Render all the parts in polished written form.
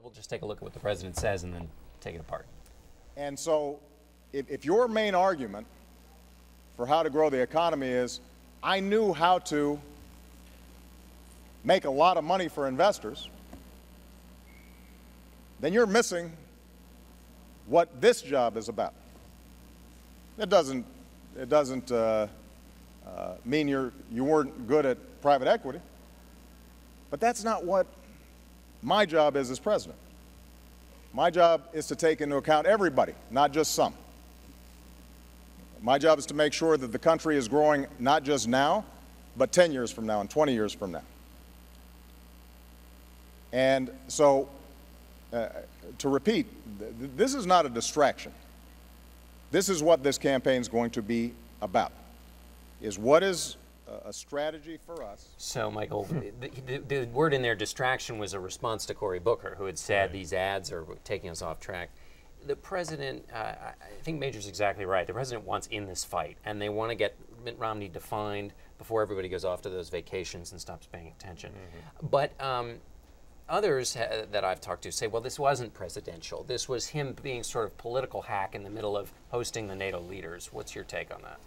We'll just take a look at what the president says and then take it apart. And so if your main argument for how to grow the economy is, I knew how to make a lot of money for investors, then you're missing what this job is about. It doesn't mean you weren't good at private equity, but that's not what my job is as president. My job is to take into account everybody, not just some. My job is to make sure that the country is growing not just now, but 10 years from now and 20 years from now. And so, to repeat, this is not a distraction. This is what this campaign is going to be about, is what is a strategy for us. So, Michael, the word in there, distraction, was a response to Cory Booker, who had said these ads are taking us off track. The president, I think Major's exactly right. The president wants in this fight, and they want to get Mitt Romney defined before everybody goes off to those vacations and stops paying attention. But others that I've talked to say, well, this wasn't presidential. This was him being sort of political hack in the middle of hosting the NATO leaders. What's your take on that?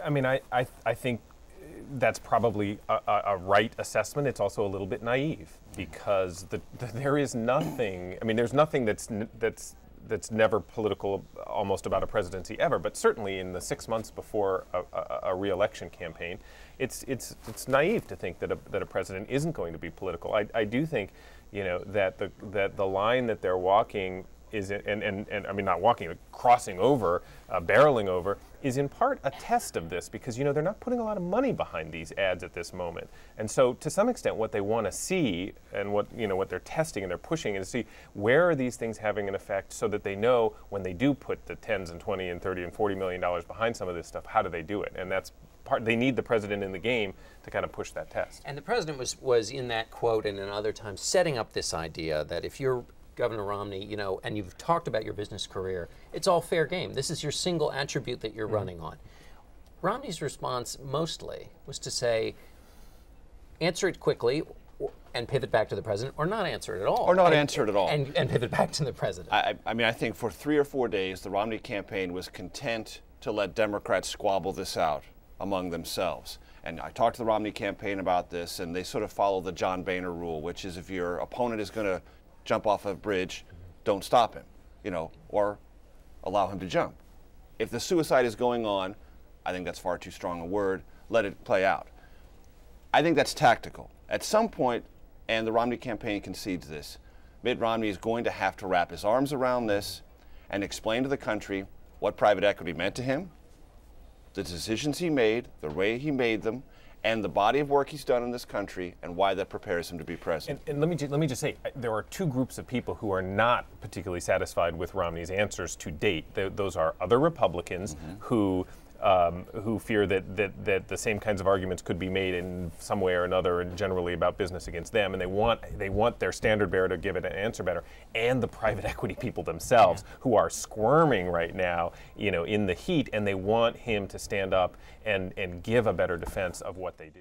I mean, I think that's probably a right assessment. It's also a little bit naive because there is nothing. I mean, there's nothing that's never political almost about a presidency ever. But certainly in the 6 months before a re-election campaign, it's naive to think that a president isn't going to be political. I do think, you know, that the line that they're walking is, and I mean not walking, but crossing over, barreling over, is in part a test of this because, you know, they're not putting a lot of money behind these ads at this moment. And so to some extent what they want to see and what they're testing and they're pushing is to see where are these things having an effect so that they know when they do put the tens and 20 and 30 and 40 million dollars behind some of this stuff, how do they do it? And that's part, they need the president in the game to kind of push that test. And the president was in that quote and in other times setting up this idea that if you're Governor Romney, you know, and you've talked about your business career, it's all fair game. This is your single attribute that you're running on. Romney's response mostly was to say, answer it quickly and pivot back to the president, or not answer it at all. Or not answer it at all. And pivot back to the president. I mean, I think for 3 or 4 days, the Romney campaign was content to let Democrats squabble this out among themselves. And I talked to the Romney campaign about this, and they sort of follow the John Boehner rule, which is if your opponent is going to jump off a bridge, don't stop him, you know, or allow him to jump. If the suicide is going on, I think that's far too strong a word, let it play out. I think that's tactical. At some point, and the Romney campaign concedes this, Mitt Romney is going to have to wrap his arms around this and explain to the country what private equity meant to him, the decisions he made, the way he made them, and the body of work he's done in this country, and why that prepares him to be president. And let me just say, there are two groups of people who are not particularly satisfied with Romney's answers to date. Those are other Republicans who fear that the same kinds of arguments could be made in some way or another, and generally about business against them, and they want their standard bearer to give it an answer better. And the private equity people themselves, who are squirming right now, you know, in the heat, and they want him to stand up and give a better defense of what they do.